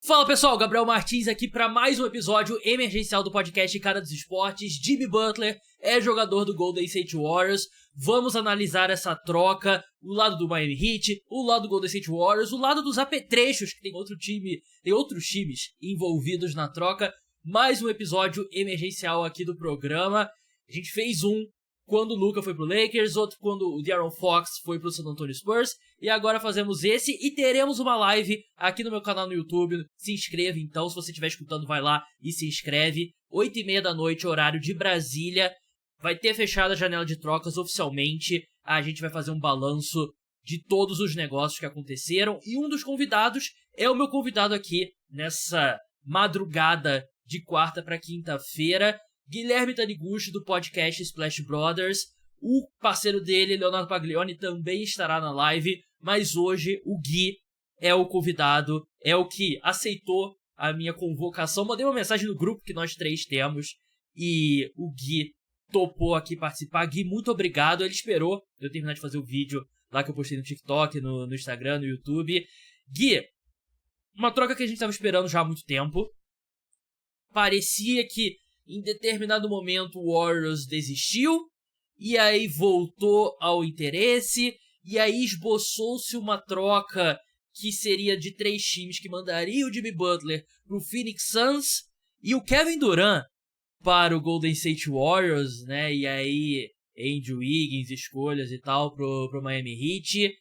Fala pessoal, Gabriel Martins aqui para mais um episódio emergencial do podcast Cara dos Esportes. Jimmy Butler é jogador do Golden State Warriors. Vamos analisar essa troca, o lado do Miami Heat, o lado do Golden State Warriors, o lado dos apetrechos, que tem outros times envolvidos na troca. Mais um episódio emergencial aqui do programa. A gente fez um quando o Luka foi pro Lakers, outro quando o De'Aaron Fox foi pro San Antonio Spurs, e agora fazemos esse e teremos uma live aqui no meu canal no YouTube. Se inscreva então, se você estiver escutando, vai lá e se inscreve. 8h30 da noite, horário de Brasília. Vai ter fechado a janela de trocas oficialmente. A gente vai fazer um balanço de todos os negócios que aconteceram, e um dos convidados é o meu convidado aqui nessa madrugada de quarta para quinta-feira, Guilherme Taniguchi, do podcast Splash Brothers. O parceiro dele, Leonardo Paglioni, também estará na live, mas hoje o Gui é o convidado, é o que aceitou a minha convocação. Mandei uma mensagem no grupo que nós três temos e o Gui topou aqui participar. Gui, muito obrigado. Ele esperou eu terminar de fazer o vídeo lá que eu postei no TikTok, no Instagram, no YouTube. Gui, uma troca que a gente estava esperando já há muito tempo. Parecia que em determinado momento o Warriors desistiu, e aí voltou ao interesse, e aí esboçou-se uma troca que seria de 3 times que mandaria o Jimmy Butler pro Phoenix Suns e o Kevin Durant para o Golden State Warriors, né? E aí Andrew Wiggins, escolhas e tal pro Miami Heat.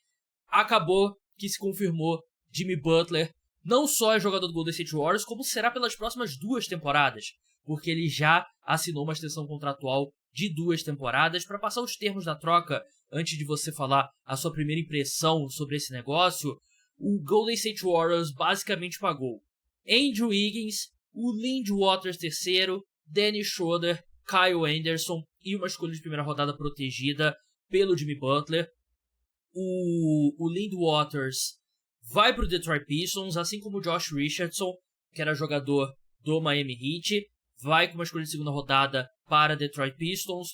Acabou que se confirmou Jimmy Butler não só é jogador do Golden State Warriors, como será pelas próximas 2 temporadas. Porque ele já assinou uma extensão contratual de 2 temporadas. Para passar os termos da troca, antes de você falar a sua primeira impressão sobre esse negócio, o Golden State Warriors basicamente pagou Andrew Wiggins, o Lindy Waters III, Dennis Schroeder, Kyle Anderson e uma escolha de primeira rodada protegida pelo Jimmy Butler. O Lindy Waters vai para o Detroit Pistons, assim como o Josh Richardson, que era jogador do Miami Heat. Vai com uma escolha de segunda rodada para Detroit Pistons.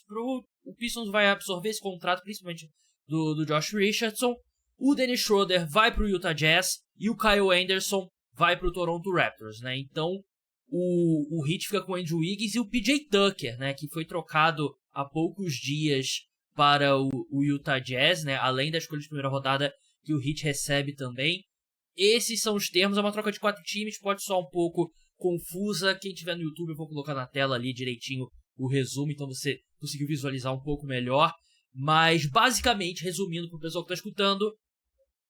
O Pistons vai absorver esse contrato, principalmente do Josh Richardson. O Dennis Schroeder vai para o Utah Jazz e o Kyle Anderson vai para o Toronto Raptors, né? Então o Heat fica com o Andrew Wiggins e o PJ Tucker, né? Que foi trocado há poucos dias para o Utah Jazz, né? Além da escolha de primeira rodada que o Heat recebe também. Esses são os termos. É uma troca de 4 times, pode soar um pouco confusa. Quem tiver no YouTube, eu vou colocar na tela ali direitinho o resumo, então você conseguiu visualizar um pouco melhor. Mas basicamente, resumindo para o pessoal que está escutando,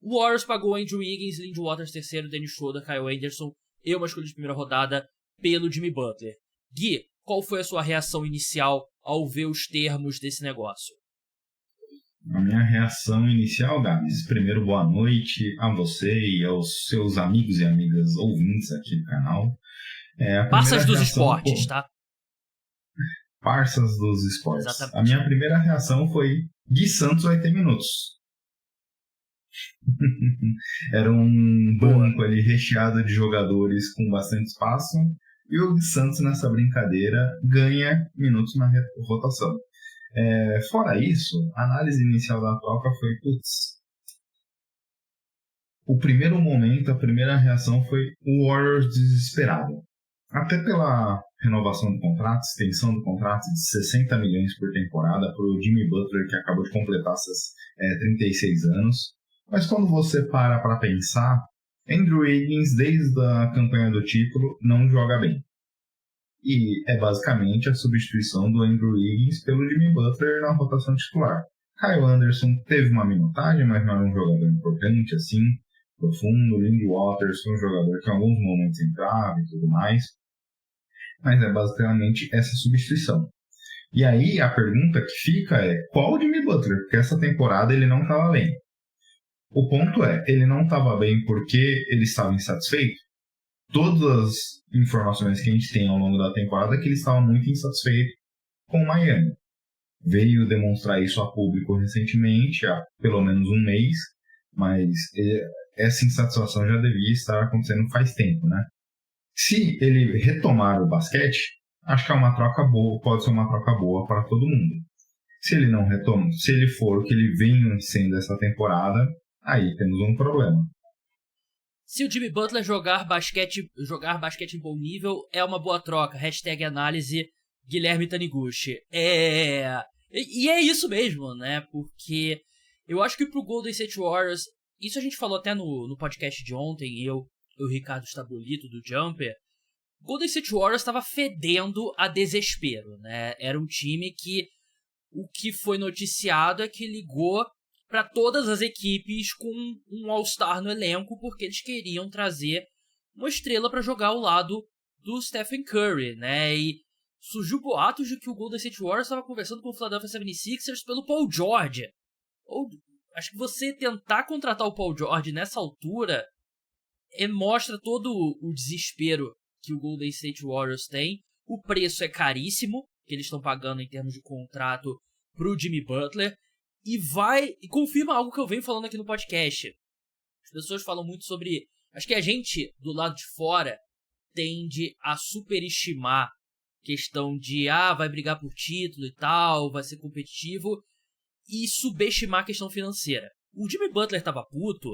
o Warriors pagou Andrew Wiggins, Lindy Waters III, Dennis Schroeder, Kyle Anderson e uma escolha de primeira rodada pelo Jimmy Butler. Gui, qual foi a sua reação inicial ao ver os termos desse negócio? A minha reação inicial, Gabs, primeiro boa noite a você e aos seus amigos e amigas ouvintes aqui do canal. Parças dos esportes, tá? Parças dos esportes. Exatamente. A minha primeira reação foi: Gui Santos vai ter minutos. Era um banco ali recheado de jogadores com bastante espaço, e o Gui Santos nessa brincadeira ganha minutos na rotação. Fora isso, a análise inicial da troca foi: o primeiro momento, a primeira reação foi o Warriors desesperado. Até pela renovação do contrato, extensão do contrato de 60 milhões por temporada para o Jimmy Butler, que acabou de completar seus 36 anos. Mas quando você para pensar, Andrew Wiggins, desde a campanha do título, não joga bem. E é basicamente a substituição do Andrew Wiggins pelo Jimmy Butler na rotação titular. Kyle Anderson teve uma minutagem, mas não era um jogador importante, assim, profundo. Lindy Waters foi um jogador que em alguns momentos entrava e tudo mais. Mas é basicamente essa substituição. E aí a pergunta que fica é: qual o Jimmy Butler? Porque essa temporada ele não estava bem. O ponto é, ele não estava bem porque ele estava insatisfeito? Todas as informações que a gente tem ao longo da temporada é que ele estava muito insatisfeito com o Miami. Veio demonstrar isso a público recentemente, há pelo menos um mês, mas essa insatisfação já devia estar acontecendo faz tempo, né? Se ele retomar o basquete, acho que é uma troca boa, pode ser uma troca boa para todo mundo. Se ele não retoma, se ele for o que ele vem sendo essa temporada, aí temos um problema. Se o Jimmy Butler jogar basquete em bom nível, é uma boa troca. #análise Guilherme Taniguchi. E é isso mesmo, né? Porque eu acho que pro Golden State Warriors, isso a gente falou até no podcast de ontem, eu e o Ricardo Stabolito do Jumper, Golden State Warriors estava fedendo a desespero, né? Era um time que o que foi noticiado é que ligou para todas as equipes com um All-Star no elenco, porque eles queriam trazer uma estrela para jogar ao lado do Stephen Curry, né? E surgiu boatos de que o Golden State Warriors estava conversando com o Philadelphia 76ers pelo Paul George. Acho que você tentar contratar o Paul George nessa altura mostra todo o desespero que o Golden State Warriors tem. O preço é caríssimo que eles estão pagando em termos de contrato pro Jimmy Butler. E confirma algo que eu venho falando aqui no podcast. As pessoas falam muito sobre... Acho que a gente, do lado de fora, tende a superestimar questão de vai brigar por título e tal, vai ser competitivo, e subestimar a questão financeira. O Jimmy Butler tava puto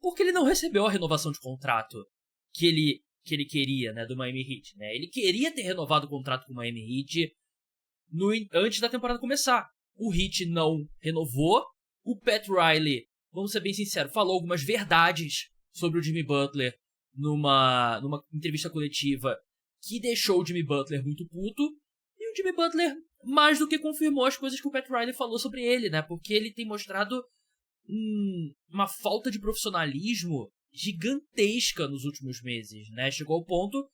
porque ele não recebeu a renovação de contrato que ele queria, né, do Miami Heat, né? Ele queria ter renovado o contrato com o Miami Heat antes da temporada começar. O Heat não renovou. O Pat Riley, vamos ser bem sinceros, falou algumas verdades sobre o Jimmy Butler numa entrevista coletiva que deixou o Jimmy Butler muito puto. E o Jimmy Butler mais do que confirmou as coisas que o Pat Riley falou sobre ele, né? Porque ele tem mostrado uma falta de profissionalismo gigantesca nos últimos meses, né? Chegou ao ponto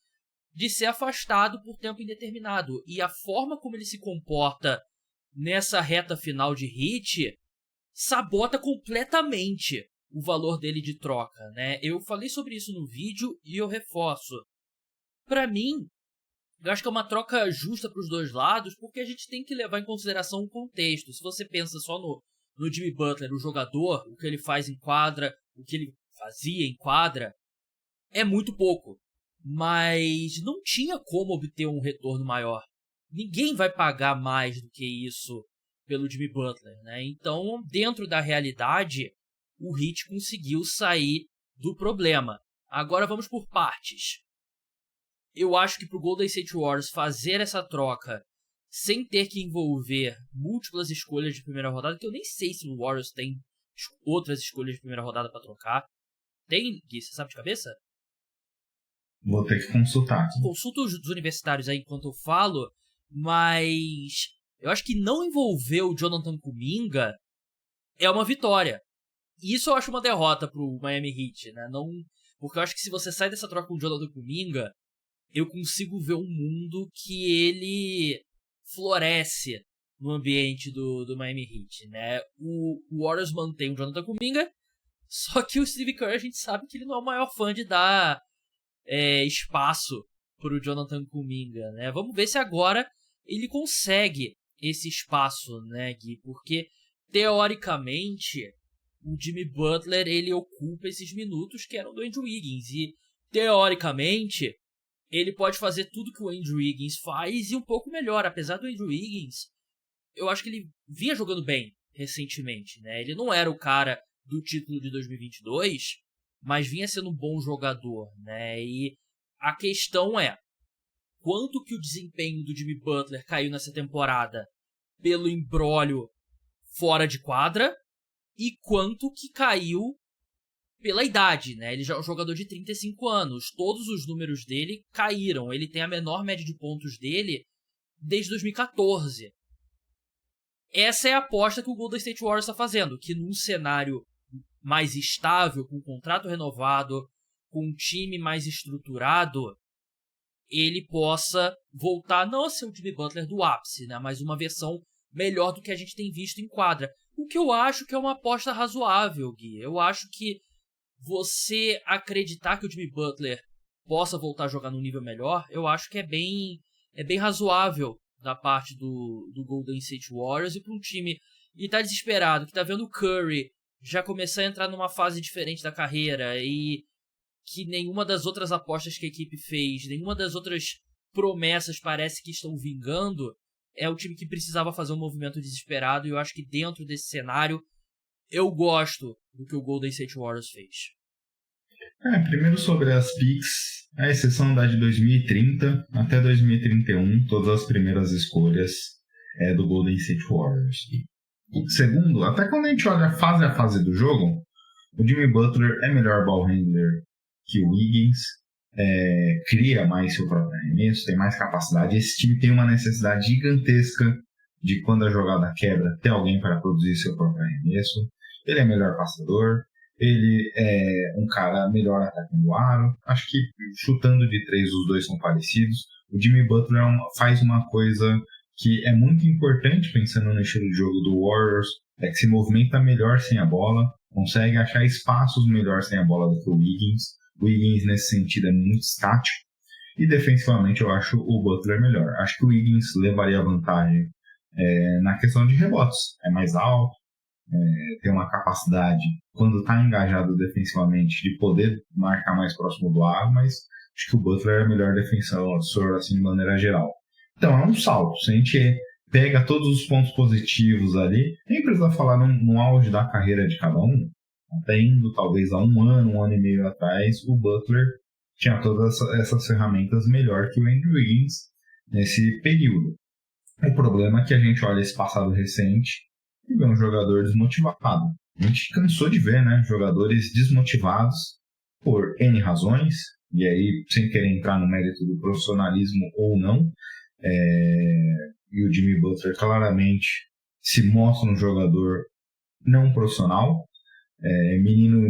de ser afastado por tempo indeterminado. E a forma como ele se comporta nessa reta final de Heat sabota completamente o valor dele de troca, né? Eu falei sobre isso no vídeo e eu reforço. Pra mim, eu acho que é uma troca justa pros dois lados, porque a gente tem que levar em consideração o contexto. Se você pensa só no Jimmy Butler, o jogador, o que ele faz em quadra, o que ele fazia em quadra, é muito pouco. Mas não tinha como obter um retorno maior. Ninguém vai pagar mais do que isso pelo Jimmy Butler, né? Então, dentro da realidade, o Heat conseguiu sair do problema. Agora vamos por partes. Eu acho que pro Golden State Warriors fazer essa troca sem ter que envolver múltiplas escolhas de primeira rodada, que eu nem sei se o Warriors tem outras escolhas de primeira rodada pra trocar. Tem, Gui? Você sabe de cabeça? Vou ter que consultar. Consulta os universitários aí enquanto eu falo, mas eu acho que não envolver o Jonathan Kuminga é uma vitória. E isso eu acho uma derrota pro Miami Heat, né? Não, porque eu acho que se você sai dessa troca com o Jonathan Kuminga, eu consigo ver um mundo que ele floresce no ambiente do Miami Heat, né? O Warriors mantém o Jonathan Kuminga, só que o Steve Kerr a gente sabe que ele não é o maior fã de dar espaço pro Jonathan Kuminga, né? Vamos ver se agora ele consegue esse espaço, né, Gui? Porque, teoricamente, o Jimmy Butler, ele ocupa esses minutos que eram do Andrew Wiggins. E, teoricamente, ele pode fazer tudo que o Andrew Wiggins faz e um pouco melhor. Apesar do Andrew Wiggins, eu acho que ele vinha jogando bem recentemente, né? Ele não era o cara do título de 2022, mas vinha sendo um bom jogador, né? E a questão é, quanto que o desempenho do Jimmy Butler caiu nessa temporada pelo imbróglio fora de quadra e quanto que caiu pela idade, né? Ele já é um jogador de 35 anos. Todos os números dele caíram. Ele tem a menor média de pontos dele desde 2014. Essa é a aposta que o Golden State Warriors está fazendo, que num cenário mais estável, com um contrato renovado, com um time mais estruturado, ele possa voltar não a ser o Jimmy Butler do ápice, né? Mas uma versão melhor do que a gente tem visto em quadra. O que eu acho que é uma aposta razoável, Gui. Eu acho que você acreditar que o Jimmy Butler possa voltar a jogar num nível melhor, eu acho que é bem razoável da parte do Golden State Warriors. E para um time que tá desesperado, que tá vendo o Curry já começar a entrar numa fase diferente da carreira e que nenhuma das outras apostas que a equipe fez, nenhuma das outras promessas parece que estão vingando, é o time que precisava fazer um movimento desesperado. E eu acho que dentro desse cenário eu gosto do que o Golden State Warriors fez. Primeiro sobre as picks, a exceção da de 2030 até 2031, todas as primeiras escolhas do Golden State Warriors. Segundo, até quando a gente olha a fase do jogo, o Jimmy Butler é melhor ball handler que o Wiggins, cria mais seu próprio arremesso, tem mais capacidade. Esse time tem uma necessidade gigantesca de, quando a jogada quebra, ter alguém para produzir seu próprio arremesso. Ele é melhor passador, ele é um cara melhor atacando o aro. Acho que chutando de 3 os dois são parecidos. O Jimmy Butler faz uma coisa que é muito importante pensando no estilo de jogo do Warriors, que se movimenta melhor sem a bola, consegue achar espaços melhor sem a bola do que o Wiggins. O Wiggins, nesse sentido, é muito estático. E defensivamente eu acho o Butler melhor. Acho que o Wiggins levaria vantagem na questão de rebotes. É mais alto, tem uma capacidade, quando está engajado defensivamente, de poder marcar mais próximo do aro, mas acho que o Butler é melhor defensor assim, de maneira geral. Então é um salto. Se a gente pega todos os pontos positivos ali, nem precisa falar no auge da carreira de cada um, até indo talvez há um ano e meio atrás, o Butler tinha todas essas ferramentas melhor que o Andrew Wiggins nesse período. O problema é que a gente olha esse passado recente e vê um jogador desmotivado. A gente cansou de ver, né, jogadores desmotivados por N razões, e aí sem querer entrar no mérito do profissionalismo ou não, e o Jimmy Butler claramente se mostra um jogador não profissional. Menino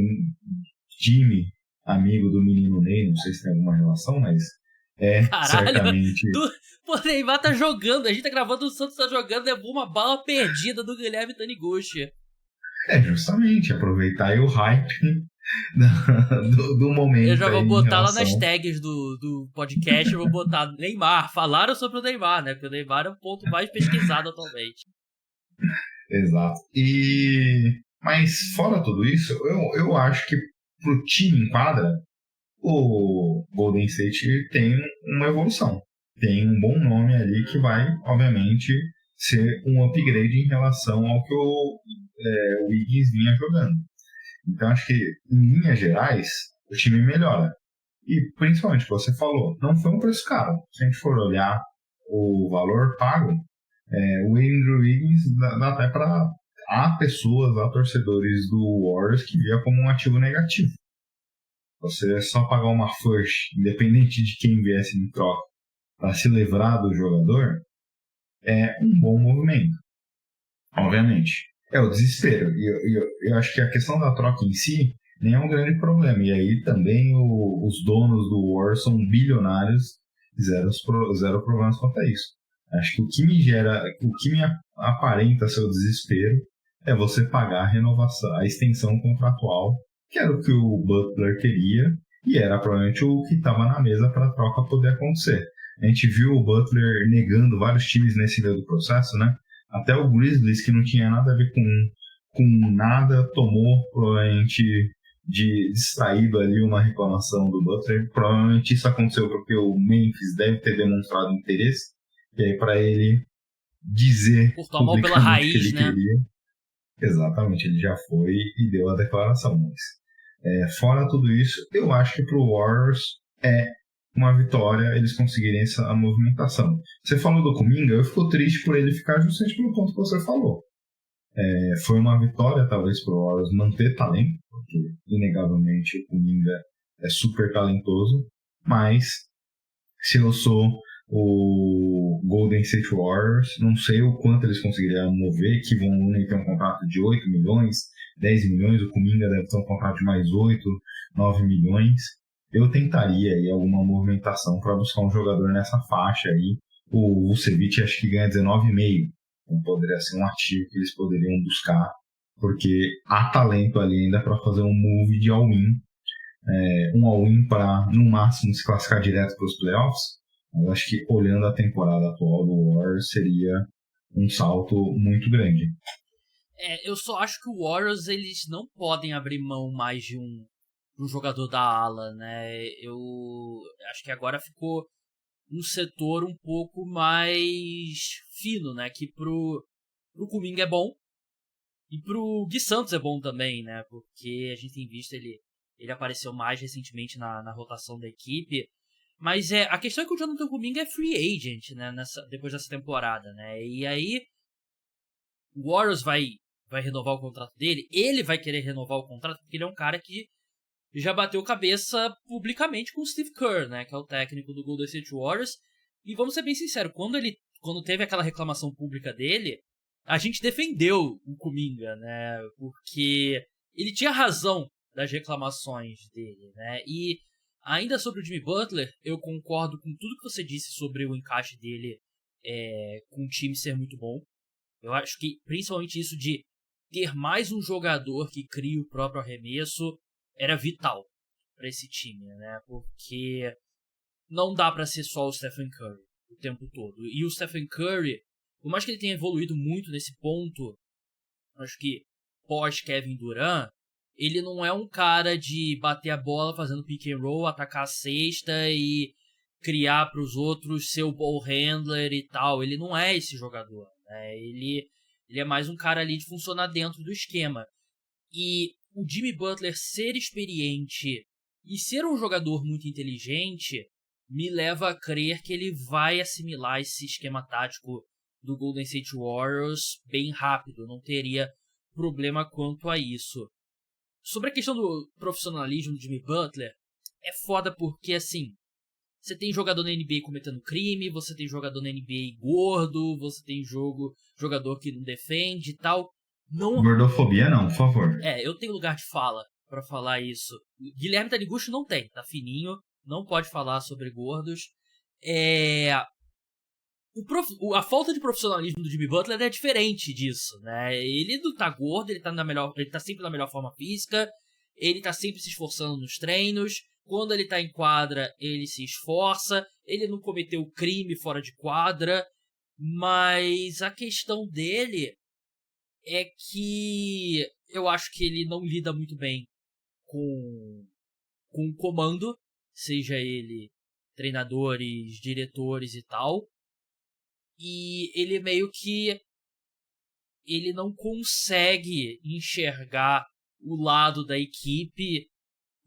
Jimmy, amigo do menino Ney, não sei se tem alguma relação, mas certamente. Pô, Neymar tá jogando, a gente tá gravando, o Santos tá jogando, levou uma bala perdida do Guilherme Taniguchi. Justamente, aproveitar aí o hype do momento. Eu já vou botar lá nas tags do podcast, eu vou botar Neymar. Falaram sobre o Neymar, né? Porque o Neymar é o ponto mais pesquisado atualmente. Exato. Mas fora tudo isso, eu acho que pro time em quadra, o Golden State tem uma evolução. Tem um bom nome ali que vai, obviamente, ser um upgrade em relação ao que o Wiggins vinha jogando. Então, acho que, em linhas gerais, o time melhora. E, principalmente, o que você falou, não foi um preço caro. Se a gente for olhar o valor pago, o Andrew Wiggins dá até para... Há pessoas, há torcedores do Warriors que via como um ativo negativo. Você só pagar uma first, independente de quem viesse em troca, para se livrar do jogador, é um bom movimento. Obviamente. É o desespero. E eu acho que a questão da troca em si nem é um grande problema. E aí também os donos do Warriors são bilionários, zero problemas quanto a isso. Acho que o que me aparenta ser o desespero é você pagar a renovação, a extensão contratual, que era o que o Butler queria, e era provavelmente o que estava na mesa para a troca poder acontecer. A gente viu o Butler negando vários times nesse meio do processo, né? Até o Grizzlies, que não tinha nada a ver com nada, tomou provavelmente de distraído ali uma reclamação do Butler. Provavelmente isso aconteceu porque o Memphis deve ter demonstrado interesse, e aí para ele dizer cortou a mão pela raiz, que ele né? queria. Exatamente, ele já foi e deu a declaração. Mas fora tudo isso, eu acho que pro Warriors é uma vitória eles conseguirem essa movimentação. Você falou do Kuminga, eu fico triste por ele ficar justamente pelo ponto que você falou. Foi uma vitória talvez pro Warriors manter talento, porque inegavelmente o Kuminga é super talentoso, mas se eu sou o Golden State Warriors, não sei o quanto eles conseguiriam mover, que vão ter um contrato de 8 milhões, 10 milhões, o Kuminga deve ter um contrato de mais 8, 9 milhões. Eu tentaria aí alguma movimentação para buscar um jogador nessa faixa aí. O Vucevic acho que ganha 19,5, então poderia ser um ativo que eles poderiam buscar, porque há talento ali ainda para fazer um move de all-in, um all-in para no máximo se classificar direto para os playoffs. Eu acho que olhando a temporada atual do Warriors seria um salto muito grande. Eu só acho que o Warriors eles não podem abrir mão mais de um jogador da ala, né? Eu acho que agora ficou um setor um pouco mais fino, né? Que pro Kuminga é bom e pro Gui Santos é bom também, né? Porque a gente tem visto ele ele apareceu mais recentemente na rotação da equipe. Mas a questão é que o Jonathan Kuminga é free agent, né, depois dessa temporada, né? E aí o Warriors vai renovar o contrato dele, ele vai querer renovar o contrato porque ele é um cara que já bateu cabeça publicamente com o Steve Kerr, né, que é o técnico do Golden State Warriors. E vamos ser bem sinceros, quando teve aquela reclamação pública dele, a gente defendeu o Kuminga, né, porque ele tinha razão das reclamações dele, né, e ainda sobre o Jimmy Butler, eu concordo com tudo que você disse sobre o encaixe dele com o time ser muito bom. Eu acho que principalmente isso de ter mais um jogador que cria o próprio arremesso era vital para esse time, né? Porque não dá para ser só o Stephen Curry o tempo todo. E o Stephen Curry, por mais que ele tenha evoluído muito nesse ponto, acho que pós Kevin Durant, ele não é um cara de bater a bola fazendo pick and roll, atacar a cesta e criar para os outros, ser o ball handler e tal. Ele não é esse jogador, né? Ele é mais um cara ali de funcionar dentro do esquema. E o Jimmy Butler ser experiente e ser um jogador muito inteligente me leva a crer que ele vai assimilar esse esquema tático do Golden State Warriors bem rápido. Não teria problema quanto a isso. Sobre a questão do profissionalismo do Jimmy Butler, é foda porque, assim, você tem jogador na NBA cometendo crime, você tem jogador na NBA gordo, você tem jogador que não defende e tal. Não... Gordofobia não, por favor. Eu tenho lugar de fala pra falar isso. Guilherme Taniguchi não tem, tá fininho, não pode falar sobre gordos. A falta de profissionalismo do Jimmy Butler é diferente disso, né? Ele não tá gordo, ele tá sempre na melhor forma física, ele tá sempre se esforçando nos treinos, quando ele tá em quadra, ele se esforça, ele não cometeu crime fora de quadra, mas a questão dele é que eu acho que ele não lida muito bem com o comando, seja ele treinadores, diretores e tal. E ele meio que ele não consegue enxergar o lado da equipe,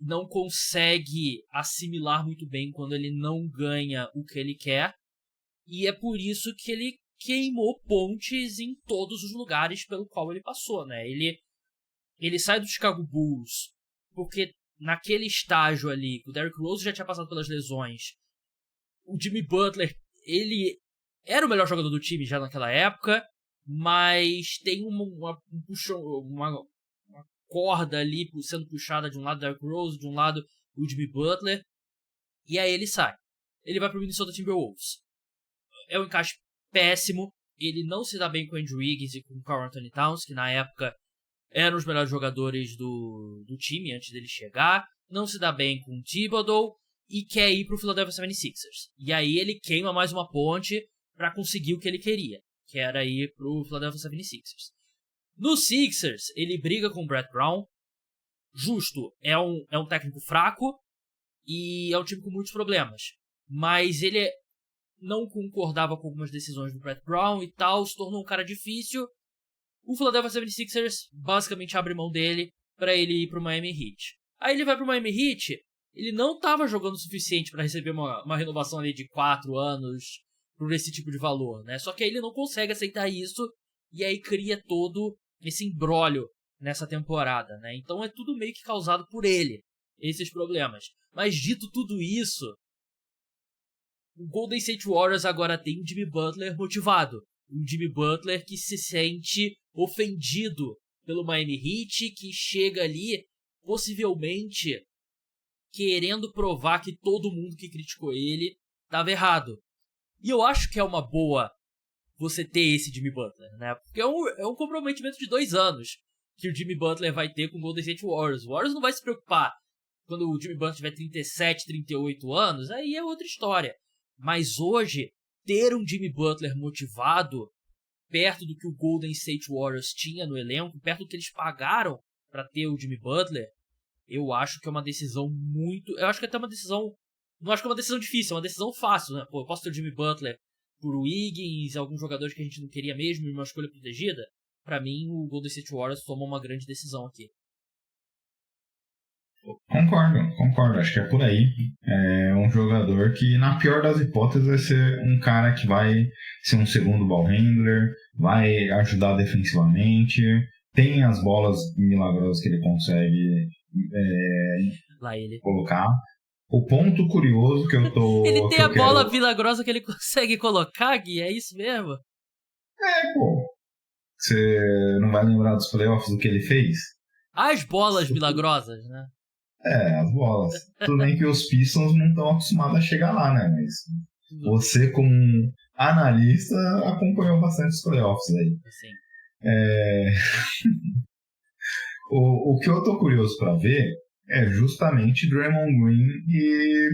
não consegue assimilar muito bem quando ele não ganha o que ele quer, e é por isso que ele queimou pontes em todos os lugares pelo qual ele passou, né? Ele sai do Chicago Bulls porque naquele estágio ali, o Derrick Rose já tinha passado pelas lesões, o Jimmy Butler, ele era o melhor jogador do time já naquela época, mas tem uma corda ali sendo puxada de um lado do Derrick Rose, de um lado o Jimmy Butler, e aí ele sai. Ele vai pro Minnesota Timberwolves. É um encaixe péssimo, ele não se dá bem com o Andrew Wiggins e com o Karl Anthony Towns, que na época eram os melhores jogadores do time antes dele chegar, não se dá bem com o Thibodeau e quer ir pro Philadelphia 76ers. E aí ele queima mais uma ponte para conseguir o que ele queria, que era ir pro Philadelphia 76ers. No Sixers, ele briga com o Brett Brown. Justo, é um técnico fraco e é um time com muitos problemas. Mas ele não concordava com algumas decisões do Brett Brown e tal, se tornou um cara difícil. O Philadelphia 76ers basicamente abre mão dele para ele ir pro Miami Heat. Aí ele vai pro Miami Heat, ele não estava jogando o suficiente para receber uma renovação ali de 4 anos por esse tipo de valor, né? Só que aí ele não consegue aceitar isso e aí cria todo esse imbróglio nessa temporada, né? Então é tudo meio que causado por ele, esses problemas. Mas dito tudo isso, o Golden State Warriors agora tem um Jimmy Butler motivado. Um Jimmy Butler que se sente ofendido pelo Miami Heat, que chega ali, possivelmente, querendo provar que todo mundo que criticou ele estava errado. E eu acho que é uma boa você ter esse Jimmy Butler, né? Porque é um comprometimento de 2 anos que o Jimmy Butler vai ter com o Golden State Warriors. O Warriors não vai se preocupar quando o Jimmy Butler tiver 37, 38 anos, aí é outra história. Mas hoje, ter um Jimmy Butler motivado, perto do que o Golden State Warriors tinha no elenco, perto do que eles pagaram para ter o Jimmy Butler, eu acho que é uma decisão muito... Eu acho que é até uma decisão... Não acho que é uma decisão difícil, é uma decisão fácil, né? Pô, eu posso ter o Jimmy Butler por Wiggins, alguns jogadores que a gente não queria mesmo, e uma escolha protegida. Pra mim, o Golden State Warriors toma uma grande decisão aqui. Concordo. Acho que é por aí. É um jogador que, na pior das hipóteses, vai ser um cara que vai ser um segundo ball handler, vai ajudar defensivamente, tem as bolas milagrosas que ele consegue Lá ele. colocar. O ponto curioso que eu tô... Ele tem a bola milagrosa que ele consegue colocar, Gui? É isso mesmo? Pô. Você não vai lembrar dos playoffs do que ele fez? As bolas milagrosas, né? As bolas. Tudo bem que os Pistons não estão acostumados a chegar lá, né? Mas você, como um analista, acompanhou bastante os playoffs aí. Sim. O que eu tô curioso pra ver é justamente Draymond Green e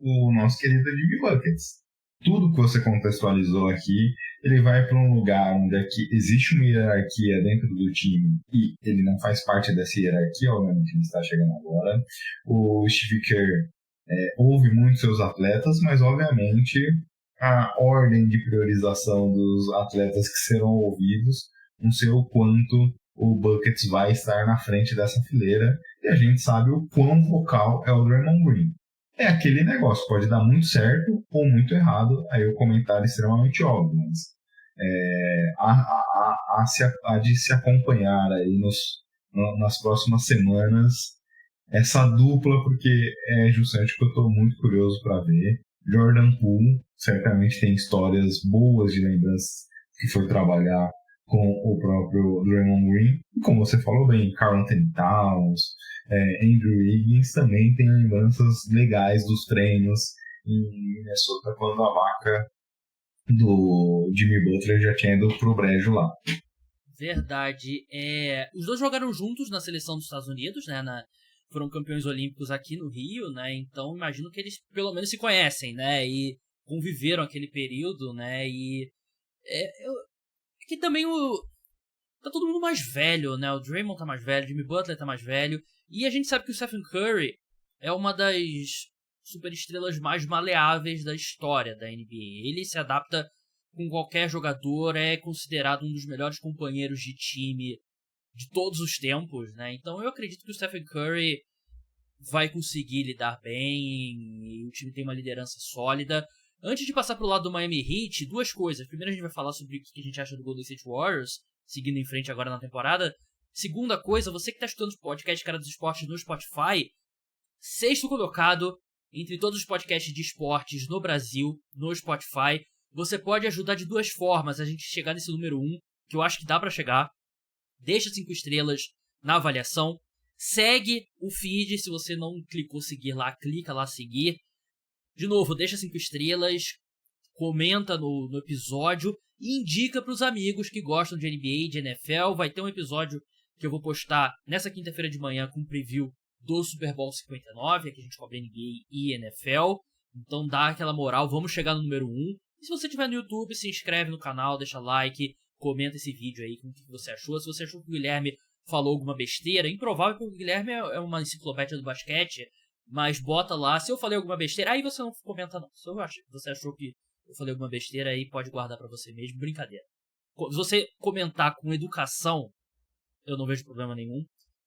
o nosso querido Jimmy Buckets. Tudo que você contextualizou aqui, ele vai para um lugar onde aqui existe uma hierarquia dentro do time e ele não faz parte dessa hierarquia, obviamente ele está chegando agora. O Steve Kerr ouve muito seus atletas, mas obviamente a ordem de priorização dos atletas que serão ouvidos, não sei o quanto o Buckets vai estar na frente dessa fileira, e a gente sabe o quão vocal é o Draymond Green. É aquele negócio, pode dar muito certo ou muito errado, aí o comentário é extremamente óbvio, mas há de se acompanhar aí nas próximas semanas essa dupla, porque é justamente o que eu estou muito curioso para ver. Jordan Poole certamente tem histórias boas de lembranças que foi trabalhar com o próprio Draymond Green, e como você falou bem, Karl Anthony Towns, Andrew Wiggins também tem lembranças legais dos treinos em Minnesota quando a vaca do Jimmy Butler já tinha ido pro brejo lá. Verdade. Os dois jogaram juntos na seleção dos Estados Unidos, né? Foram campeões olímpicos aqui no Rio, né? Então imagino que eles pelo menos se conhecem, né? E conviveram aquele período, né? E que também tá todo mundo mais velho, né? O Draymond tá mais velho, o Jimmy Butler tá mais velho. E a gente sabe que o Stephen Curry é uma das superestrelas mais maleáveis da história da NBA. Ele se adapta com qualquer jogador, é considerado um dos melhores companheiros de time de todos os tempos, né? Então eu acredito que o Stephen Curry vai conseguir lidar bem e o time tem uma liderança sólida. Antes de passar pro lado do Miami Heat, duas coisas. Primeiro a gente vai falar sobre o que a gente acha do Golden State Warriors, seguindo em frente agora na temporada. Segunda coisa, você que está estudando o podcast Cara dos Esportes no Spotify, sexto colocado entre todos os podcasts de esportes no Brasil, no Spotify. Você pode ajudar de duas formas a gente chegar nesse número 1, que eu acho que dá para chegar. Deixa 5 estrelas na avaliação. Segue o feed, se você não clicou seguir lá, clica lá seguir. De novo, deixa 5 estrelas, comenta no episódio e indica para os amigos que gostam de NBA, de NFL. Vai ter um episódio que eu vou postar nessa quinta-feira de manhã com um preview do Super Bowl 59, aqui a gente cobre NBA e NFL. Então dá aquela moral, vamos chegar no número 1. E se você estiver no YouTube, se inscreve no canal, deixa like, comenta esse vídeo aí com o que você achou. Se você achou que o Guilherme falou alguma besteira, improvável porque o Guilherme é uma enciclopédia do basquete, mas bota lá, se eu falei alguma besteira, aí você não comenta não. Se você achou que eu falei alguma besteira, aí pode guardar pra você mesmo, brincadeira. Se você comentar com educação, eu não vejo problema nenhum.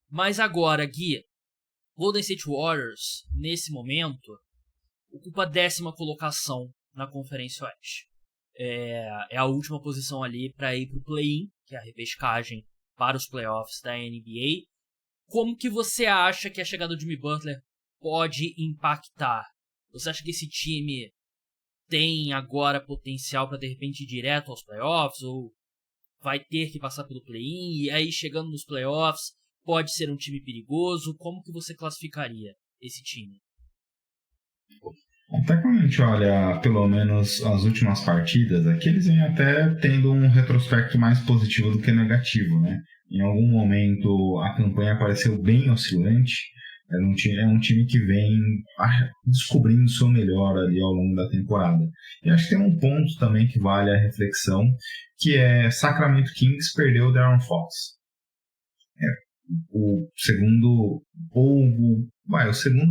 Mas agora, Gui, Golden State Warriors, nesse momento, ocupa a 10ª colocação na Conferência Oeste. É a última posição ali para ir pro play-in, que é a repescagem para os playoffs da NBA. Como que você acha que a chegada do Jimmy Butler pode impactar? Você acha que esse time tem agora potencial para de repente ir direto aos playoffs, ou vai ter que passar pelo play-in, e aí chegando nos playoffs pode ser um time perigoso? Como que você classificaria esse time? Até quando a gente olha pelo menos as últimas partidas, aqui eles vêm até tendo um retrospecto mais positivo do que negativo, né? Em algum momento a campanha pareceu bem oscilante. É um time que vem descobrindo o seu melhor ali ao longo da temporada. E acho que tem um ponto também que vale a reflexão, que é Sacramento Kings perdeu o De'Aaron Fox. O segundo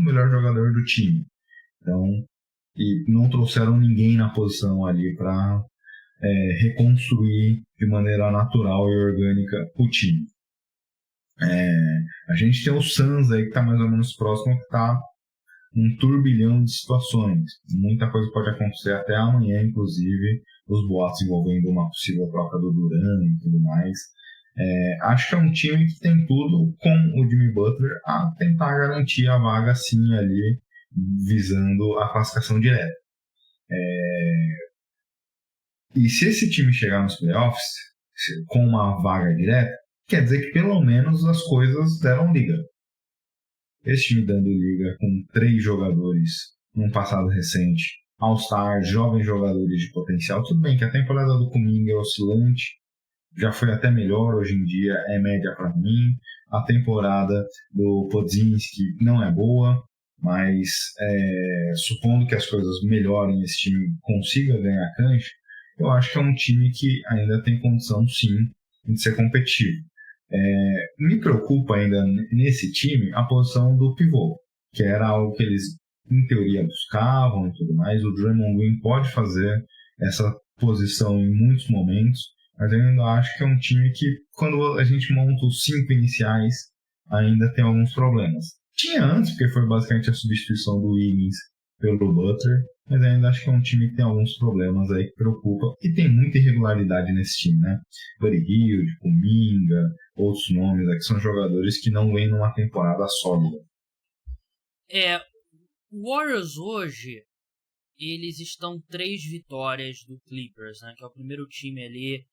melhor jogador do time. Então, e não trouxeram ninguém na posição ali para reconstruir de maneira natural e orgânica o time. A gente tem o Suns aí que está mais ou menos próximo, que está um turbilhão de situações. Muita coisa pode acontecer até amanhã, inclusive os boatos envolvendo uma possível troca do Duran e tudo mais. Acho que é um time que tem tudo, com o Jimmy Butler, a tentar garantir a vaga sim ali, visando a classificação direta. E se esse time chegar nos playoffs com uma vaga direta, quer dizer que pelo menos as coisas deram liga. Esse time dando liga com 3 jogadores num passado recente, All-Star, jovens jogadores de potencial. Tudo bem que a temporada do Kuminga é oscilante, já foi até melhor, hoje em dia é média para mim. A temporada do Podziemski não é boa, mas supondo que as coisas melhorem e esse time consiga ganhar cancha, eu acho que é um time que ainda tem condição sim de ser competitivo. Me preocupa ainda nesse time a posição do pivô, que era algo que eles em teoria buscavam e tudo mais. O Draymond Green pode fazer essa posição em muitos momentos, mas eu ainda acho que é um time que, quando a gente monta os 5 iniciais, ainda tem alguns problemas. Tinha antes, porque foi basicamente a substituição do Wiggins pelo Butler, mas ainda acho que é um time que tem alguns problemas aí que preocupa, e tem muita irregularidade nesse time, né? Buddy Hield, Kuminga, outros nomes aqui são jogadores que não vêm numa temporada sólida. O Warriors hoje, eles estão 3 vitórias do Clippers, né? Que é o primeiro time ali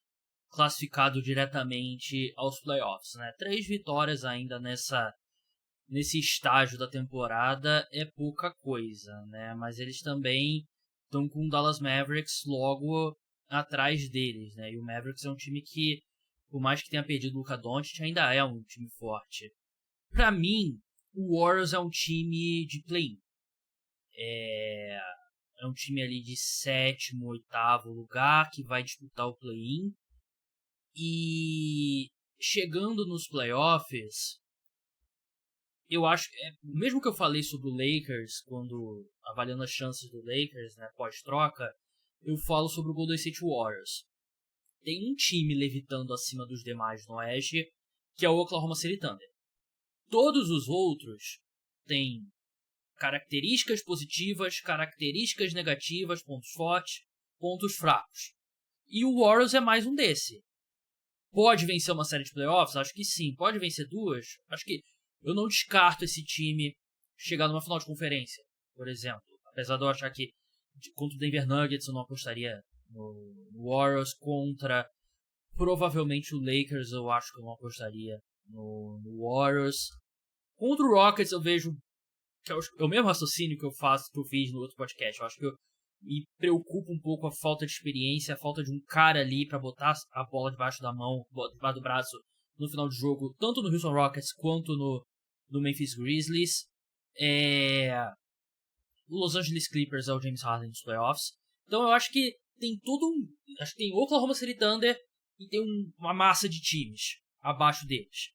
classificado diretamente aos playoffs, né? 3 vitórias ainda nesse estágio da temporada é pouca coisa, né? Mas eles também estão com o Dallas Mavericks logo atrás deles, né? E o Mavericks é um time que, por mais que tenha perdido o Luka Doncic, ainda é um time forte. Pra mim, o Warriors é um time de play-in. É um time ali de 7º, 8º lugar que vai disputar o play-in. E chegando nos playoffs, eu acho que, mesmo que eu falei sobre o Lakers, quando avaliando as chances do Lakers, né, pós-troca, eu falo sobre o Golden State Warriors. Tem um time levitando acima dos demais no Oeste, que é o Oklahoma City Thunder. Todos os outros têm características positivas, características negativas, pontos fortes, pontos fracos. E o Warriors é mais um desse. Pode vencer uma série de playoffs? Acho que sim. Pode vencer 2? Acho que eu não descarto esse time chegar numa final de conferência, por exemplo. Apesar de eu achar que contra o Denver Nuggets eu não apostaria no Warriors. Contra provavelmente o Lakers eu acho que eu não apostaria no Warriors. Contra o Rockets eu vejo que é o mesmo raciocínio que eu fiz no outro podcast. Eu acho que me preocupa um pouco a falta de experiência, a falta de um cara ali pra botar a bola debaixo da mão, debaixo do braço no final de jogo, tanto no Houston Rockets quanto no Memphis Grizzlies. O Los Angeles Clippers é o James Harden nos playoffs. Então eu acho que tem acho que tem Oklahoma City Thunder e tem uma massa de times abaixo deles.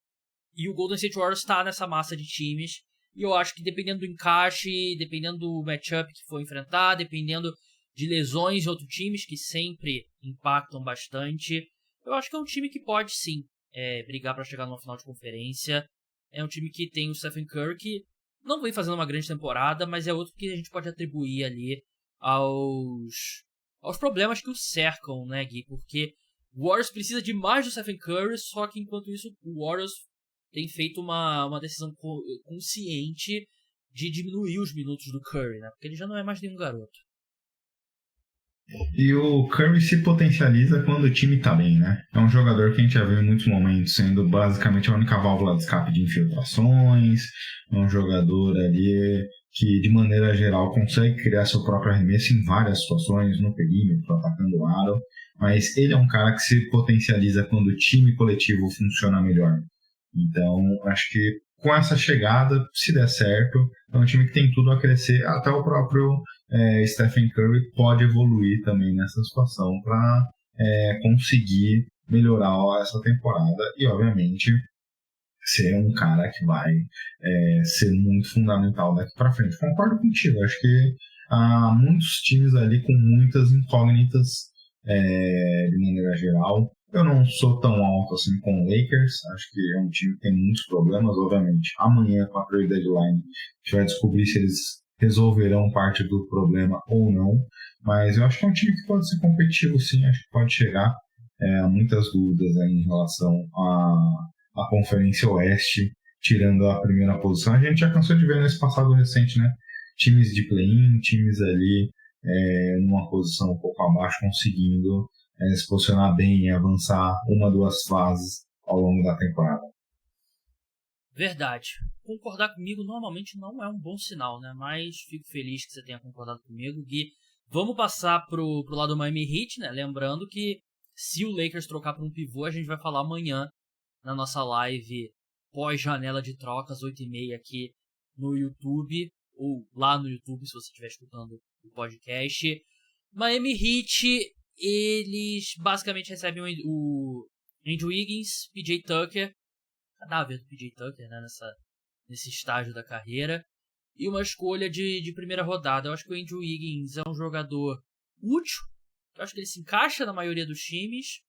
E o Golden State Warriors está nessa massa de times. E eu acho que dependendo do encaixe, dependendo do matchup que for enfrentar, dependendo de lesões de outros times que sempre impactam bastante, eu acho que é um time que pode sim brigar para chegar numa final de conferência. É um time que tem o Stephen Curry, que não vem fazendo uma grande temporada, mas é outro que a gente pode atribuir ali aos problemas que o cercam, né, Gui? Porque o Warriors precisa de mais do Stephen Curry, só que enquanto isso o Warriors tem feito uma decisão consciente de diminuir os minutos do Curry, né? Porque ele já não é mais nenhum garoto. E o Curry se potencializa quando o time tá bem, né? É um jogador que a gente já viu em muitos momentos sendo basicamente a única válvula de escape de infiltrações. É um jogador ali que, de maneira geral, consegue criar seu próprio arremesso em várias situações, no perímetro, atacando o aro. Mas ele é um cara que se potencializa quando o time coletivo funciona melhor. Então, acho que com essa chegada, se der certo, é um time que tem tudo a crescer. Até o próprio Stephen Curry pode evoluir também nessa situação para conseguir melhorar essa temporada e, obviamente, ser um cara que vai ser muito fundamental daqui para frente. Concordo contigo, acho que há muitos times ali com muitas incógnitas de maneira geral. Eu não sou tão alto assim com o Lakers, acho que é um time que tem muitos problemas, obviamente. Amanhã, com a trade deadline, a gente vai descobrir se eles resolverão parte do problema ou não, mas eu acho que é um time que pode ser competitivo sim, acho que pode chegar. Muitas dúvidas aí em relação à Conferência Oeste, tirando a primeira posição. A gente já cansou de ver nesse passado recente, né? Times de play-in, times ali numa posição um pouco abaixo, conseguindo se posicionar bem e avançar uma, duas fases ao longo da temporada. Verdade. Concordar comigo normalmente não é um bom sinal, né? Mas fico feliz que você tenha concordado comigo, Gui. Vamos passar pro lado do Miami Heat, né? Lembrando que se o Lakers trocar para um pivô, a gente vai falar amanhã na nossa live pós-janela de trocas, 8h30 aqui no YouTube, ou lá no YouTube, se você estiver escutando o podcast. Miami Heat, eles basicamente recebem o Andrew Wiggins, PJ Tucker, cadáver do PJ Tucker, né, nesse estágio da carreira, e uma escolha de primeira rodada. Eu acho que o Andrew Wiggins é um jogador útil, eu acho que ele se encaixa na maioria dos times,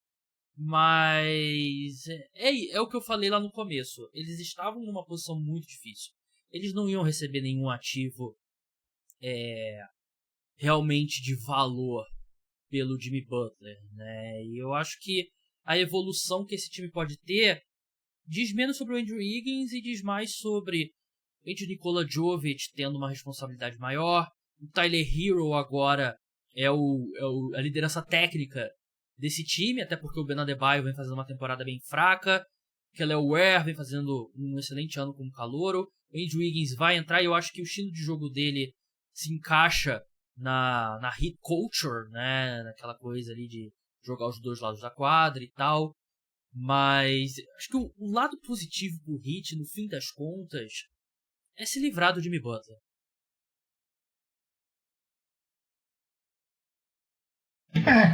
mas é o que eu falei lá no começo. Eles estavam numa posição muito difícil. Eles não iam receber nenhum ativo realmente de valor pelo Jimmy Butler, né? E eu acho que a evolução que esse time pode ter diz menos sobre o Andrew Wiggins e diz mais sobre o Nikola Jovic tendo uma responsabilidade maior. O Tyler Hero agora é a liderança técnica desse time, até porque o Ben Adebayo vem fazendo uma temporada bem fraca. O Kelly Ware vem fazendo um excelente ano como calouro. O Andrew Wiggins vai entrar e eu acho que o estilo de jogo dele se encaixa na hit culture, né? Naquela coisa ali de jogar os dois lados da quadra e tal. Mas acho que o lado positivo pro Heat, no fim das contas, é se livrar do Jimmy Butler.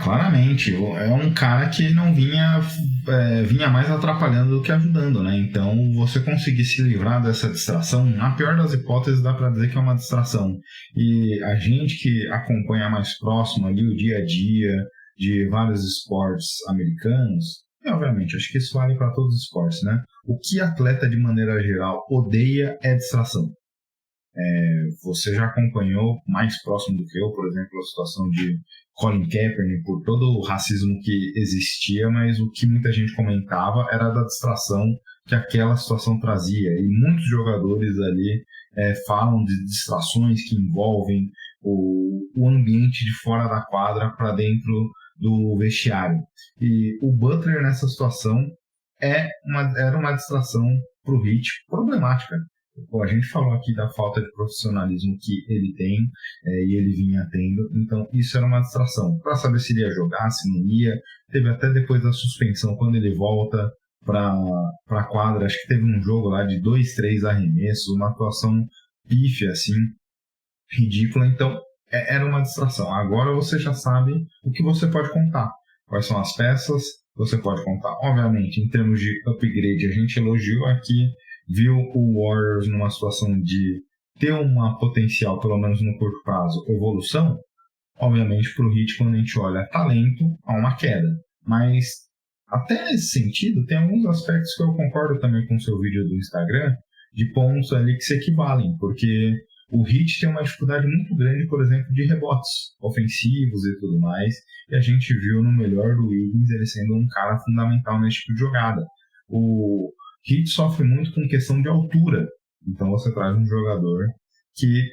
Claramente. É um cara que não vinha mais atrapalhando do que ajudando, né? Então, você conseguir se livrar dessa distração, na pior das hipóteses, dá pra dizer que é uma distração. E a gente que acompanha mais próximo ali o dia a dia de vários esportes americanos, e obviamente, acho que isso vale para todos os esportes, né? O que atleta, de maneira geral, odeia é distração. Você já acompanhou mais próximo do que eu, por exemplo, a situação de Colin Kaepernick, por todo o racismo que existia, mas o que muita gente comentava era da distração que aquela situação trazia. E muitos jogadores ali falam de distrações que envolvem o ambiente de fora da quadra para dentro do vestiário. E o Butler, nessa situação, era uma distração para o Heat problemática. A gente falou aqui da falta de profissionalismo que ele tem e ele vinha tendo, então isso era uma distração. Para saber se ele ia jogar, se não ia, teve até depois da suspensão, quando ele volta para a quadra, acho que teve um jogo lá de 2-3 arremessos, uma atuação pífia, assim, ridícula, então era uma distração. Agora você já sabe o que você pode contar, quais são as peças, você pode contar. Obviamente, em termos de upgrade, a gente elogiou aqui, viu o Warriors numa situação de ter uma potencial, pelo menos no curto prazo, evolução. Obviamente, para o Heat, quando a gente olha talento, há uma queda. Mas, até nesse sentido, tem alguns aspectos que eu concordo também com o seu vídeo do Instagram, de pontos ali que se equivalem, porque o Heat tem uma dificuldade muito grande, por exemplo, de rebotes ofensivos e tudo mais, e a gente viu no melhor do Wiggins ele sendo um cara fundamental nesse tipo de jogada. O Heat sofre muito com questão de altura, então você traz um jogador que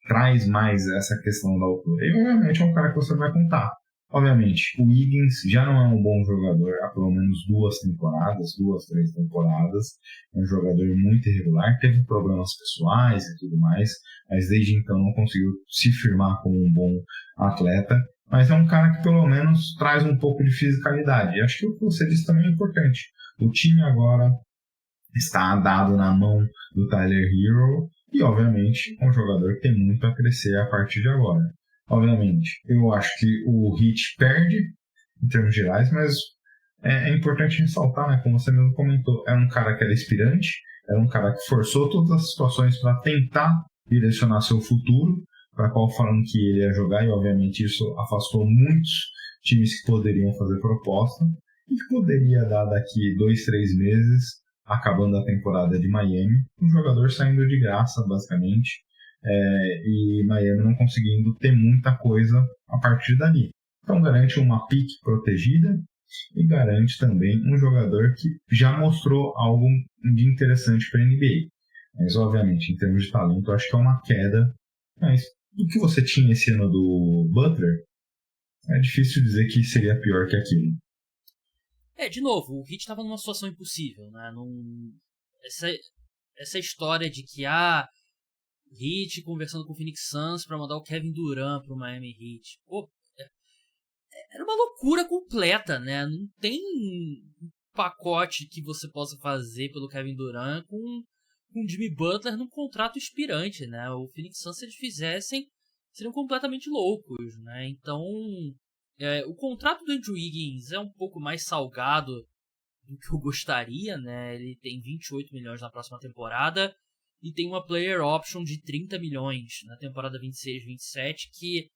traz mais essa questão da altura, e obviamente é um cara que você vai contar. Obviamente, o Wiggins já não é um bom jogador há pelo menos 2, 3 temporadas, é um jogador muito irregular, teve problemas pessoais e tudo mais, mas desde então não conseguiu se firmar como um bom atleta, mas é um cara que pelo menos traz um pouco de fisicalidade, e acho que o que você disse também é importante. O time agora está dado na mão do Tyler Hero e, obviamente, é um jogador que tem muito a crescer a partir de agora. Obviamente, eu acho que o Heat perde em termos gerais, mas é importante ressaltar, né, como você mesmo comentou, era um cara que era inspirante, era um cara que forçou todas as situações para tentar direcionar seu futuro, para qual falando que ele ia jogar, e obviamente isso afastou muitos times que poderiam fazer proposta e que poderia dar daqui 2, 3 meses, acabando a temporada de Miami, um jogador saindo de graça, basicamente, e Miami não conseguindo ter muita coisa a partir dali. Então garante uma pick protegida e garante também um jogador que já mostrou algo de interessante para a NBA. Mas, obviamente, em termos de talento, eu acho que é uma queda. Mas do que você tinha esse ano do Butler, é difícil dizer que seria pior que aquilo. De novo, o Heat estava numa situação impossível, né? Essa história de que o Heat conversando com o Phoenix Suns para mandar o Kevin Durant pro Miami Heat. Pô, era uma loucura completa, né? Não tem um pacote que você possa fazer pelo Kevin Durant com o Jimmy Butler num contrato expirante, né? O Phoenix Suns, se eles fizessem, seriam completamente loucos, né? Então, o contrato do Andrew Wiggins é um pouco mais salgado do que eu gostaria, né? Ele tem 28 milhões na próxima temporada e tem uma player option de 30 milhões na temporada 26-27, que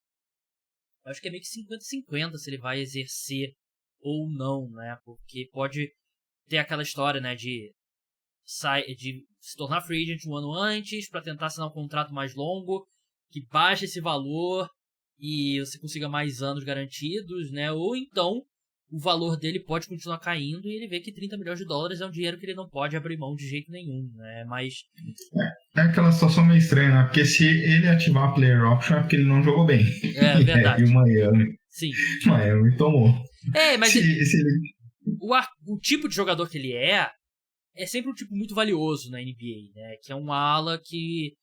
eu acho que é meio que 50-50 se ele vai exercer ou não, né? Porque pode ter aquela história, né, de se tornar free agent um ano antes para tentar assinar um contrato mais longo, que baixe esse valor e você consiga mais anos garantidos, né? Ou então o valor dele pode continuar caindo e ele vê que 30 milhões de dólares é um dinheiro que ele não pode abrir mão de jeito nenhum, né? Mas é aquela situação meio estranha, né? Porque se ele ativar a player option é porque ele não jogou bem. É verdade. E o Miami. Sim. Miami tomou. Mas se ele... o tipo de jogador que ele é sempre um tipo muito valioso na NBA, né? Que é um ala que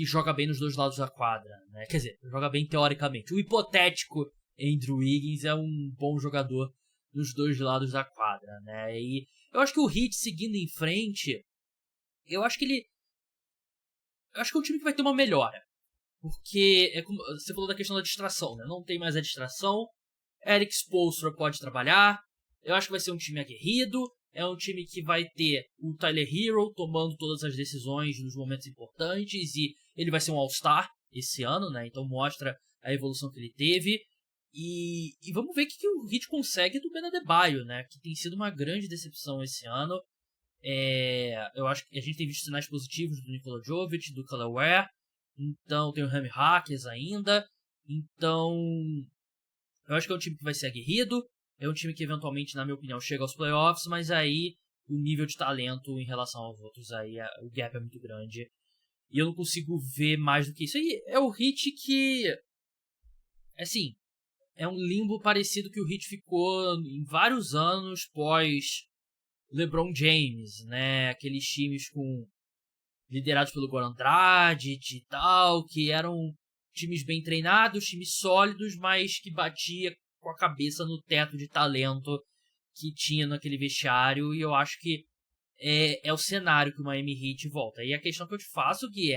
joga bem nos dois lados da quadra, né? Quer dizer, joga bem teoricamente. O hipotético Andrew Wiggins é um bom jogador nos dois lados da quadra, né? E eu acho que o Heat seguindo em frente, eu acho que é um time que vai ter uma melhora. Porque, como você falou da questão da distração, né? Não tem mais a distração. Eric Spoelstra pode trabalhar. Eu acho que vai ser um time aguerrido. É um time que vai ter o Tyler Hero tomando todas as decisões nos momentos importantes. E ele vai ser um All-Star esse ano, né? Então mostra a evolução que ele teve. E vamos ver o que o Heat consegue do Ben Adebayo, né? Que tem sido uma grande decepção esse ano. Eu acho que a gente tem visto sinais positivos do Nikola Jovic, do Kyle Ware. Então tem o Remy Hackers ainda. Então eu acho que é um time que vai ser aguerrido. É um time que eventualmente, na minha opinião, chega aos playoffs, mas aí o nível de talento em relação aos outros, aí o gap é muito grande. E eu não consigo ver mais do que isso. Aí é o Heat que, assim, é um limbo parecido que o Heat ficou em vários anos pós LeBron James, né? Aqueles times liderados pelo Goran Dragic e tal, que eram times bem treinados, times sólidos, mas que batia com a cabeça no teto de talento que tinha naquele vestiário. E eu acho que é o cenário que o Miami Heat volta. E a questão que eu te faço, Gui,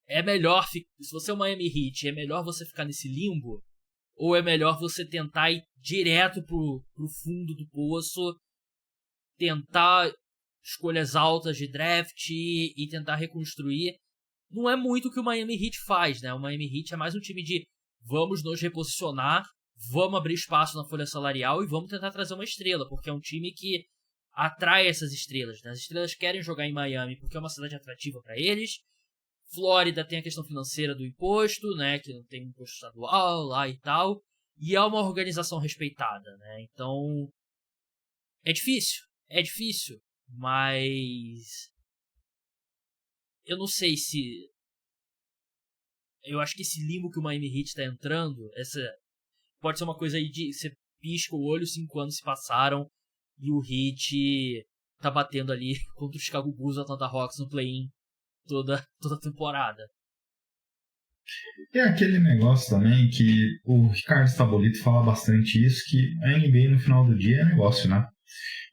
é melhor, se você é o Miami Heat, é melhor você ficar nesse limbo, ou é melhor você tentar ir direto pro fundo do poço, tentar escolhas altas de draft e tentar reconstruir? Não é muito o que o Miami Heat faz, né? O Miami Heat é mais um time de vamos nos reposicionar, vamos abrir espaço na folha salarial e vamos tentar trazer uma estrela, porque é um time que atrai essas estrelas, né? As estrelas querem jogar em Miami porque é uma cidade atrativa para eles. Flórida tem a questão financeira do imposto, né? Que não tem imposto estadual lá e tal. E é uma organização respeitada, né? Então é difícil, mas eu não sei se... Eu acho que esse limbo que o Miami Heat tá entrando, pode ser uma coisa aí de você pisca o olho, 5 anos se passaram e o Heat tá batendo ali contra o Chicago Bulls e o Atlanta Hawks no play-in toda temporada. É aquele negócio também que o Ricardo Stabolito fala bastante isso, que a NBA no final do dia é negócio, né?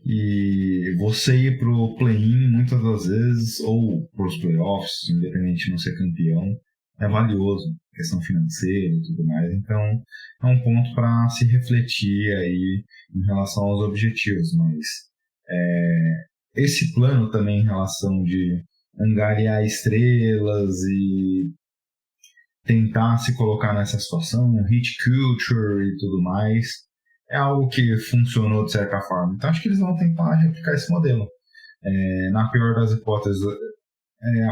E você ir pro play-in muitas das vezes, ou pros playoffs, independente de não ser campeão, é valioso, questão financeira e tudo mais. Então é um ponto para se refletir aí em relação aos objetivos, mas esse plano também em relação de angariar estrelas e tentar se colocar nessa situação, hit culture e tudo mais, é algo que funcionou de certa forma. Então acho que eles vão tentar replicar esse modelo. Na pior das hipóteses,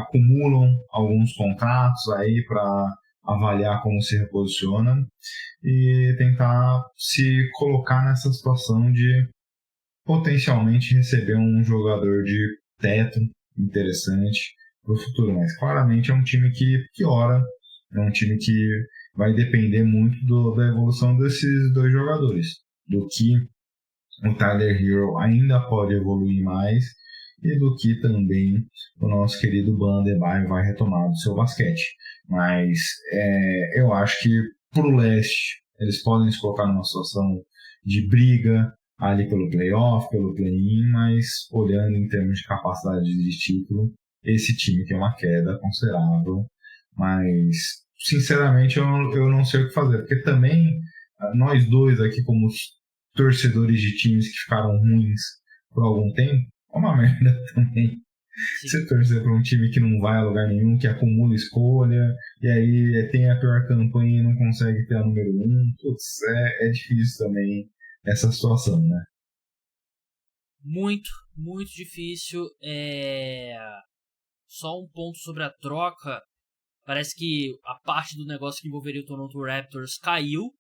acumulam alguns contratos aí para avaliar como se reposicionam e tentar se colocar nessa situação de potencialmente receber um jogador de teto interessante para o futuro. Mas claramente é um time que piora, é um time que vai depender muito da evolução desses dois jogadores, do que o Tyler Hero ainda pode evoluir mais e do que também o nosso querido Bam Adebayo vai retomar do seu basquete. Mas eu acho que pro leste eles podem se colocar numa situação de briga ali pelo playoff, pelo play-in, mas olhando em termos de capacidade de título, esse time tem uma queda considerável. Mas sinceramente eu não sei o que fazer, porque também nós dois aqui como torcedores de times que ficaram ruins por algum tempo, é uma merda também. Sim. Você torcer para um time que não vai a lugar nenhum, que acumula escolha, e aí tem a pior campanha e não consegue ter a número 1. Putz, é difícil também essa situação, né? Muito, muito difícil. Só um ponto sobre a troca. Parece que a parte do negócio que envolveria o Toronto Raptors caiu.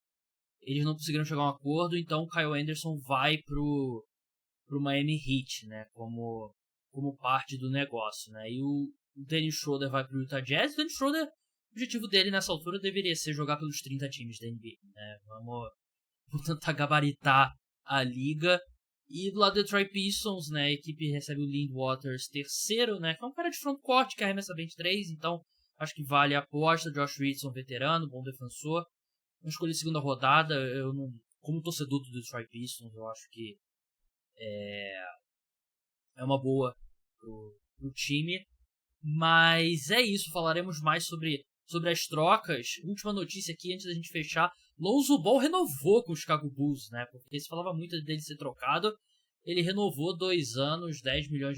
Eles não conseguiram chegar a um acordo, então o Kyle Anderson vai pro Miami Heat, né? Como parte do negócio, né? E o Dennis Schroeder vai pro Utah Jazz. O Dennis Schroeder, o objetivo dele nessa altura deveria ser jogar pelos 30 times da NBA, né? Vamos tentar gabaritar a liga. E do lado do Detroit Pistons, né? A equipe recebe o Lynn Waters terceiro, né? Que é um cara de frontcourt que arremessa 23, então acho que vale a aposta. Josh Richardson, veterano, bom defensor. Não escolhi segunda rodada. Eu não, como torcedor do Detroit Pistons, eu acho que é uma boa pro time. Mas é isso, falaremos mais sobre as trocas. Última notícia aqui antes da gente fechar: Lonzo Ball renovou com o Chicago Bulls, né? Porque se falava muito dele ser trocado. Ele renovou 2 anos, $10 milhões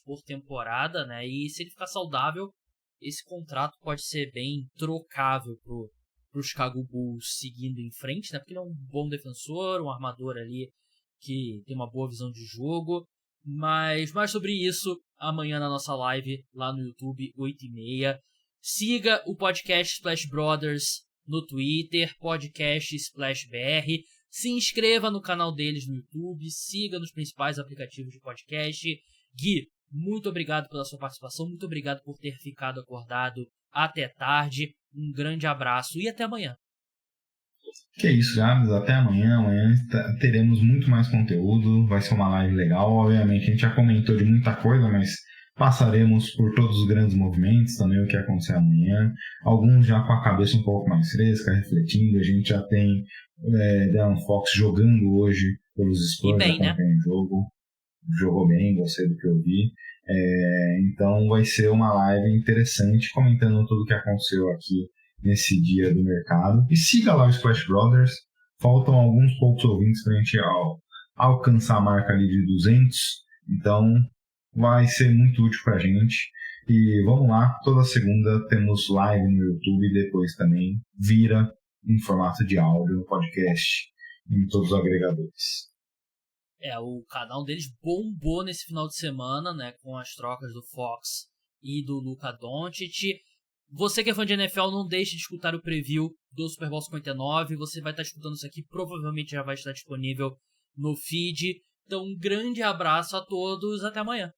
por temporada, né? E se ele ficar saudável, esse contrato pode ser bem trocável pro Chicago Bulls seguindo em frente, né? Porque ele é um bom defensor, um armador ali que tem uma boa visão de jogo. Mas mais sobre isso amanhã na nossa live lá no YouTube, 8h30. Siga o podcast Splash Brothers no Twitter, podcast Splash BR. Se inscreva no canal deles no YouTube, siga nos principais aplicativos de podcast. Gui, muito obrigado pela sua participação, muito obrigado por ter ficado acordado até tarde. Um grande abraço e até amanhã. Que é isso, Gabs. Até amanhã. Amanhã teremos muito mais conteúdo. Vai ser uma live legal. Obviamente, a gente já comentou de muita coisa, mas passaremos por todos os grandes movimentos também, o que acontecer amanhã. Alguns já com a cabeça um pouco mais fresca, refletindo. A gente já tem De'Aaron Fox jogando hoje pelos Spurs, bem, já acompanha o jogo. Jogou bem, gostei do que eu vi. Então vai ser uma live interessante, comentando tudo o que aconteceu aqui nesse dia do mercado. E siga lá o Splash Brothers. Faltam alguns poucos ouvintes para a gente alcançar a marca ali de 200. Então vai ser muito útil para a gente. E vamos lá, toda segunda temos live no YouTube e depois também vira em formato de áudio no podcast em todos os agregadores. O canal deles bombou nesse final de semana, né, com as trocas do Fox e do Luka Doncic. Você que é fã de NFL, não deixe de escutar o preview do Super Bowl 59. Você vai estar escutando isso aqui, provavelmente já vai estar disponível no feed. Então, um grande abraço a todos, até amanhã.